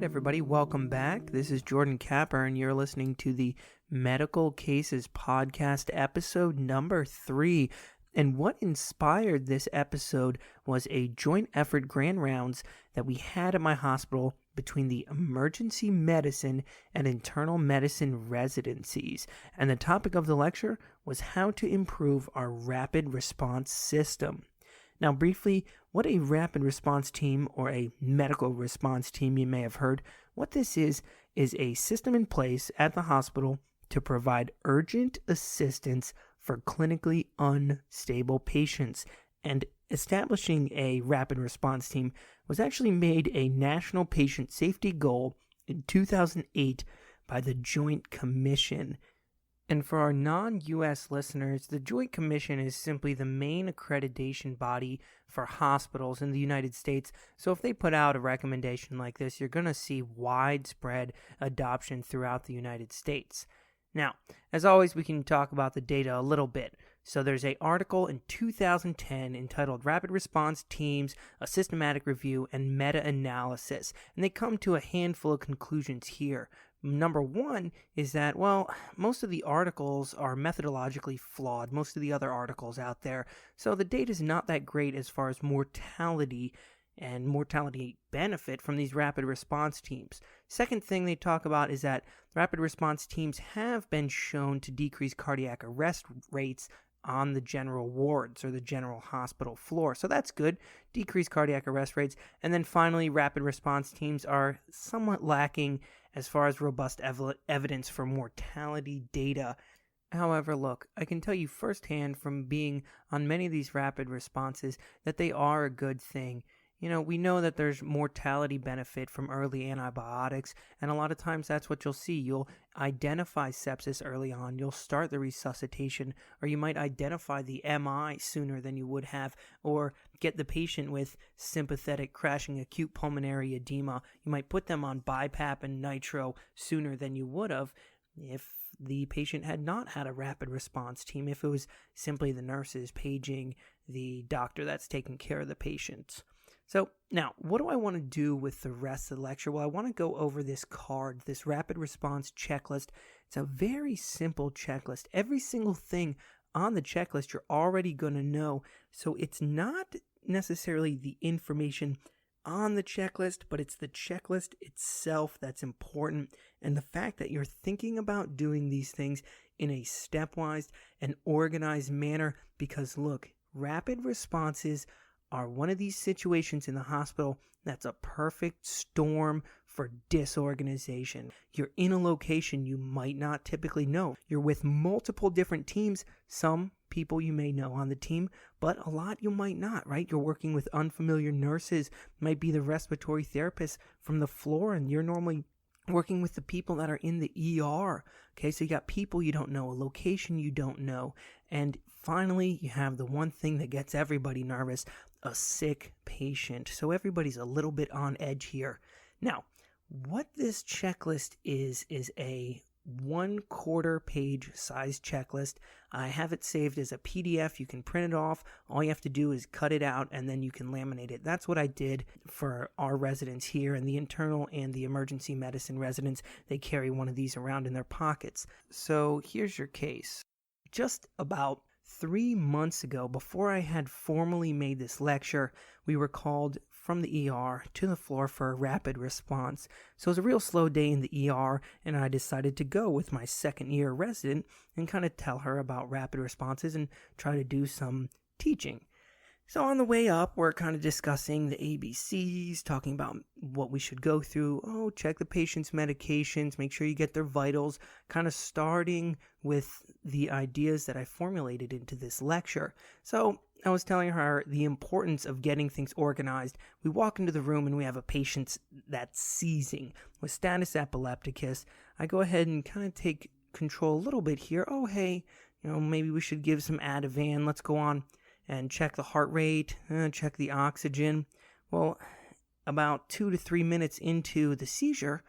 Everybody, welcome back. This is Jordan Capper, and you're listening to the Medical Cases Podcast, episode number 3. And what inspired this episode was a joint effort grand rounds that we had at my hospital between the emergency medicine and internal medicine residencies. And the topic of the lecture was how to improve our rapid response system. Now, briefly, what a rapid response team or a medical response team you may have heard, what this is a system in place at the hospital to provide urgent assistance for clinically unstable patients. And establishing a rapid response team was actually made a national patient safety goal in 2008 by the Joint Commission. And for our non-U.S. listeners, the Joint Commission is simply the main accreditation body for hospitals in the United States. So if they put out a recommendation like this, you're going to see widespread adoption throughout the United States. Now, as always, we can talk about the data a little bit. So there's an article in 2010 entitled Rapid Response Teams, a Systematic Review and Meta-Analysis. And they come to a handful of conclusions here. Number one is that, well, most of the articles are methodologically flawed, most of the other articles out there. So the data is not that great as far as mortality and mortality benefit from these rapid response teams. Second thing they talk about is that rapid response teams have been shown to decrease cardiac arrest rates on the general wards or the general hospital floor. So that's good, decrease cardiac arrest rates. And then finally, rapid response teams are somewhat lacking as far as robust evidence for mortality data. However, look, I can tell you firsthand from being on many of these rapid responses that they are a good thing. You know, we know that there's mortality benefit from early antibiotics, and a lot of times that's what you'll see. You'll identify sepsis early on, you'll start the resuscitation, or you might identify the MI sooner than you would have, or get the patient with sympathetic crashing acute pulmonary edema. You might put them on BiPAP and nitro sooner than you would have if the patient had not had a rapid response team, if it was simply the nurses paging the doctor that's taking care of the patients. So now, what do I want to do with the rest of the lecture? Well, I want to go over this card, this rapid response checklist. It's a very simple checklist. Every single thing on the checklist you're already going to know. So it's not necessarily the information on the checklist, but it's the checklist itself that's important. And the fact that you're thinking about doing these things in a stepwise and organized manner, because look, rapid responses are one of these situations in the hospital that's a perfect storm for disorganization. You're in a location you might not typically know. You're with multiple different teams. Some people you may know on the team, but a lot you might not, right? You're working with unfamiliar nurses, might be the respiratory therapist from the floor, and you're normally working with the people that are in the ER. Okay, so you got people you don't know, a location you don't know, and finally, you have the one thing that gets everybody nervous, a sick patient. So everybody's a little bit on edge here. Now, what this checklist is a 1/4 page size checklist. I have it saved as a PDF. You can print it off. All you have to do is cut it out and then you can laminate it. That's what I did for our residents here, and the internal and the emergency medicine residents. They carry one of these around in their pockets. So here's your case. Just about 3 months ago, before I had formally made this lecture, we were called from the ER to the floor for a rapid response. So it was a real slow day in the ER, and I decided to go with my second-year resident and kind of tell her about rapid responses and try to do some teaching. So on the way up, we're kind of discussing the ABCs, talking about what we should go through. Oh, check the patient's medications, make sure you get their vitals, kind of starting with the ideas that I formulated into this lecture. So I was telling her the importance of getting things organized. We walk into the room and we have a patient that's seizing with status epilepticus. I go ahead and kind of take control a little bit here. Oh, hey, maybe we should give some Ativan. Let's go on and check the heart rate, check the oxygen. Well, About 2 to 3 minutes into the seizure,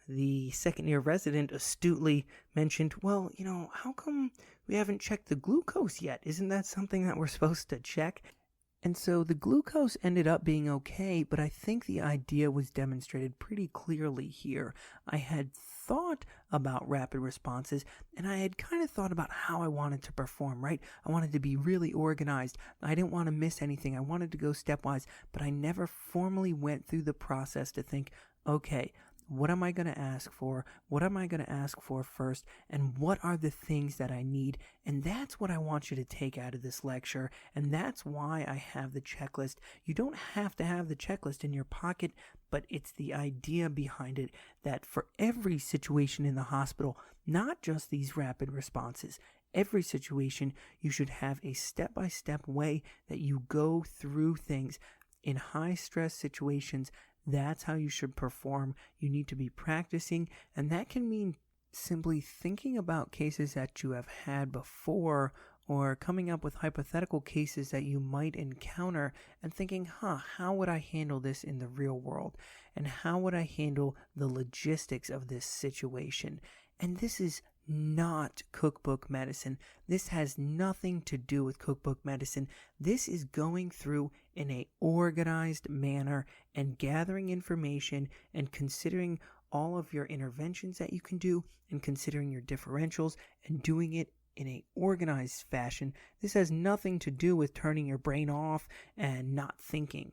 the second-year resident astutely mentioned, well, how come we haven't checked the glucose yet? Isn't that something that we're supposed to check? And so the glucose ended up being okay, but I think the idea was demonstrated pretty clearly here. I had thought about rapid responses, and I had kind of thought about how I wanted to perform, right? I wanted to be really organized. I didn't want to miss anything. I wanted to go stepwise, but I never formally went through the process to think, okay, what am I going to ask for? What am I going to ask for first? And what are the things that I need? And that's what I want you to take out of this lecture. And that's why I have the checklist. You don't have to have the checklist in your pocket, but it's the idea behind it that for every situation in the hospital, not just these rapid responses, every situation, you should have a step-by-step way that you go through things. In high-stress situations, that's how you should perform. You need to be practicing, and that can mean simply thinking about cases that you have had before or coming up with hypothetical cases that you might encounter and thinking, how would I handle this in the real world? And how would I handle the logistics of this situation? And this is not cookbook medicine. This has nothing to do with cookbook medicine. This is going through in a organized manner and gathering information and considering all of your interventions that you can do and considering your differentials and doing it in a organized fashion. This has nothing to do with turning your brain off and not thinking.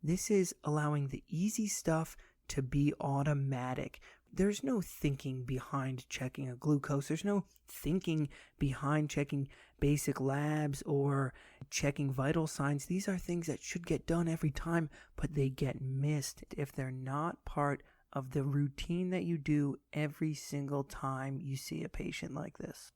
This is allowing the easy stuff to be automatic. There's no thinking behind checking a glucose. There's no thinking behind checking basic labs or checking vital signs. These are things that should get done every time, but they get missed if they're not part of the routine that you do every single time you see a patient like this.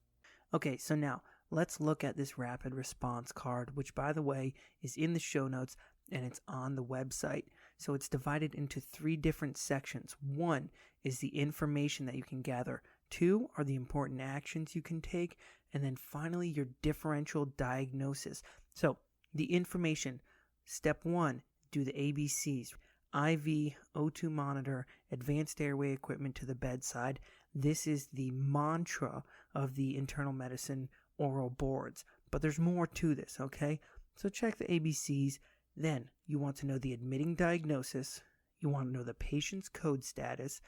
Okay, so now let's look at this rapid response card, which, by the way, is in the show notes and it's on the website. So it's divided into 3 different sections. 1 is the information that you can gather. 2 are the important actions you can take. And then finally, your differential diagnosis. So the information, step 1, do the ABCs. IV, O2 monitor, advanced airway equipment to the bedside. This is the mantra of the internal medicine oral boards. But there's more to this, okay? So check the ABCs. Then you want to know the admitting diagnosis. You want to know the patient's code status.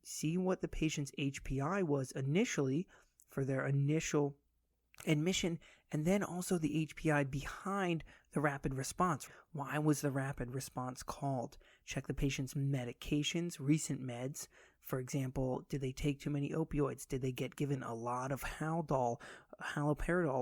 See what the patient's HPI was initially for their initial admission, and then also the HPI behind the rapid response. Why was the rapid response called? Check the patient's medications, recent meds. For example, did they take too many opioids? Did they get given a lot of haloperidol,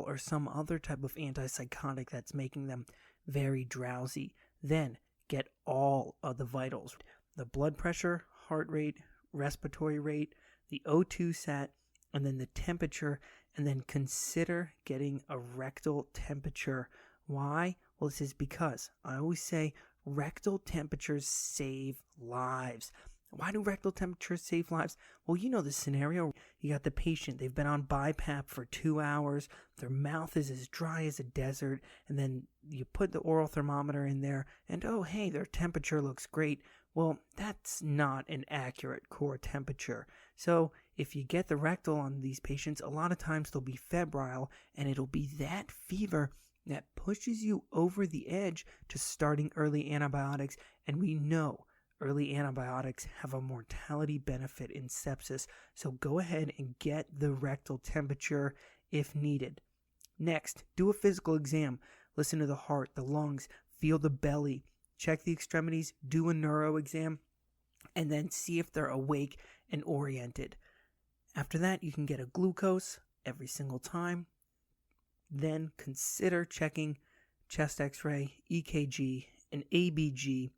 or some other type of antipsychotic that's making them very drowsy? Then get all of the vitals: the blood pressure, heart rate, respiratory rate, the O2 sat, and then the temperature, and then consider getting a rectal temperature. Why? Well, this is because I always say rectal temperatures save lives. Why do rectal temperatures save lives? Well, you know the scenario. You got the patient, they've been on BiPAP for 2 hours, their mouth is as dry as a desert, and then you put the oral thermometer in there, and oh, hey, their temperature looks great. Well, that's not an accurate core temperature. So if you get the rectal on these patients, a lot of times they'll be febrile, and it'll be that fever that pushes you over the edge to starting early antibiotics. And we know early antibiotics have a mortality benefit in sepsis, so go ahead and get the rectal temperature if needed. Next, do a physical exam. Listen to the heart, the lungs, feel the belly, check the extremities, do a neuro exam, and then see if they're awake and oriented. After that, you can get a glucose every single time. Then consider checking chest x-ray, EKG, an ABG,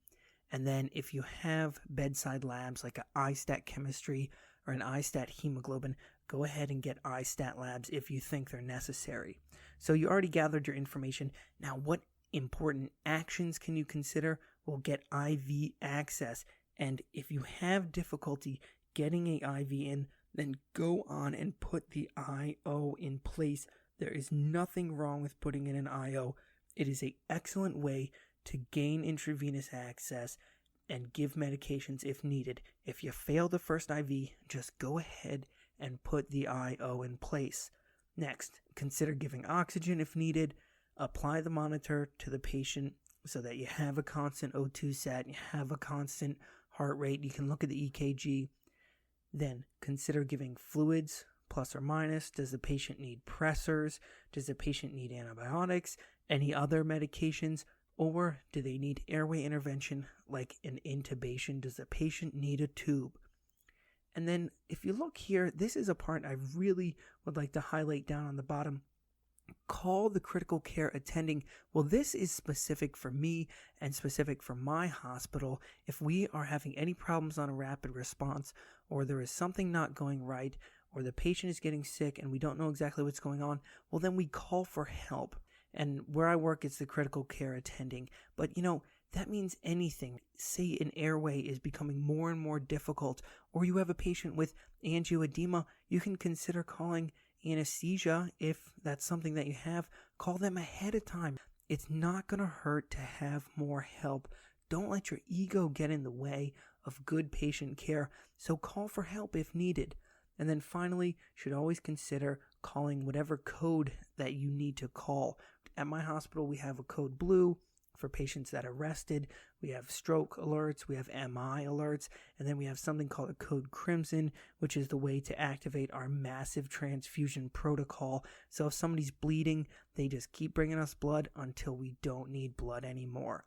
and then if you have bedside labs like an iStat chemistry or an iStat hemoglobin, go ahead and get iStat labs if you think they're necessary. So you already gathered your information. Now, what important actions can you consider? Well, get IV access. And if you have difficulty getting a IV in, then go on and put the IO in place. There is nothing wrong with putting in an IO. It is an excellent way to gain intravenous access, and give medications if needed. If you fail the first IV, just go ahead and put the IO in place. Next, consider giving oxygen if needed. Apply the monitor to the patient so that you have a constant O2 sat, you have a constant heart rate. You can look at the EKG. Then consider giving fluids, plus or minus. Does the patient need pressors? Does the patient need antibiotics? Any other medications? Or do they need airway intervention like an intubation? Does the patient need a tube? And then if you look here, this is a part I really would like to highlight down on the bottom. Call the critical care attending. Well, this is specific for me and specific for my hospital. If we are having any problems on a rapid response, or there is something not going right, or the patient is getting sick and we don't know exactly what's going on, well, then we call for help. And where I work, it's the critical care attending. But, that means anything. Say an airway is becoming more and more difficult, or you have a patient with angioedema, you can consider calling anesthesia. If that's something that you have, call them ahead of time. It's not going to hurt to have more help. Don't let your ego get in the way of good patient care. So call for help if needed. And then finally, should always consider calling whatever code that you need to call. At my hospital, we have a code blue for patients that are arrested. We have stroke alerts, we have MI alerts, and then we have something called a code crimson, which is the way to activate our massive transfusion protocol. So if somebody's bleeding, they just keep bringing us blood until we don't need blood anymore.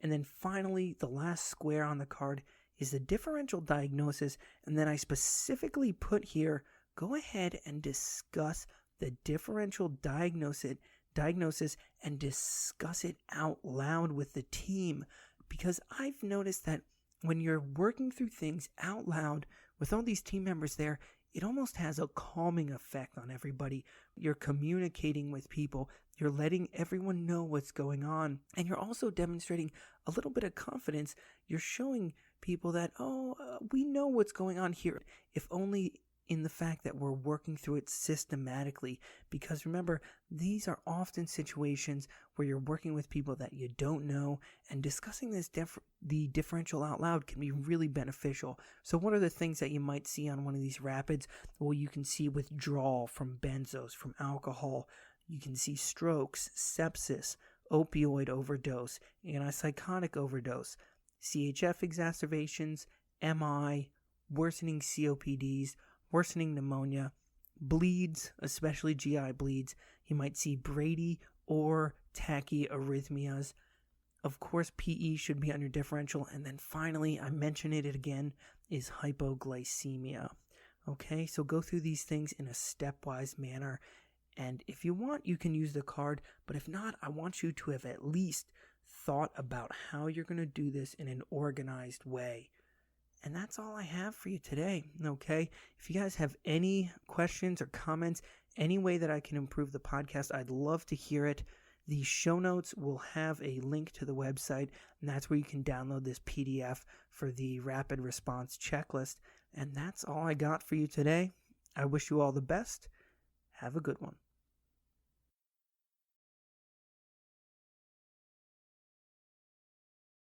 And then finally, the last square on the card is the differential diagnosis, and then I specifically put here, go ahead and discuss the differential diagnosis and discuss it out loud with the team, because I've noticed that when you're working through things out loud with all these team members there, it almost has a calming effect on everybody. You're communicating with people, you're letting everyone know what's going on, and you're also demonstrating a little bit of confidence. You're showing people that, we know what's going on here, if only in the fact that we're working through it systematically. Because remember, these are often situations where you're working with people that you don't know, and discussing the differential out loud can be really beneficial. So what are the things that you might see on one of these rapids? Well, you can see withdrawal from benzos, from alcohol. You can see strokes, sepsis, opioid overdose, antipsychotic overdose, CHF exacerbations, MI, worsening COPDs, worsening pneumonia, bleeds, especially GI bleeds. You might see Brady or tachyarrhythmias. Of course, PE should be under differential. And then finally, I mention it again, is hypoglycemia. Okay, so go through these things in a stepwise manner. And if you want, you can use the card. But if not, I want you to have at least thought about how you're going to do this in an organized way. And that's all I have for you today, okay? If you guys have any questions or comments, any way that I can improve the podcast, I'd love to hear it. The show notes will have a link to the website, and that's where you can download this PDF for the rapid response checklist. And that's all I got for you today. I wish you all the best. Have a good one.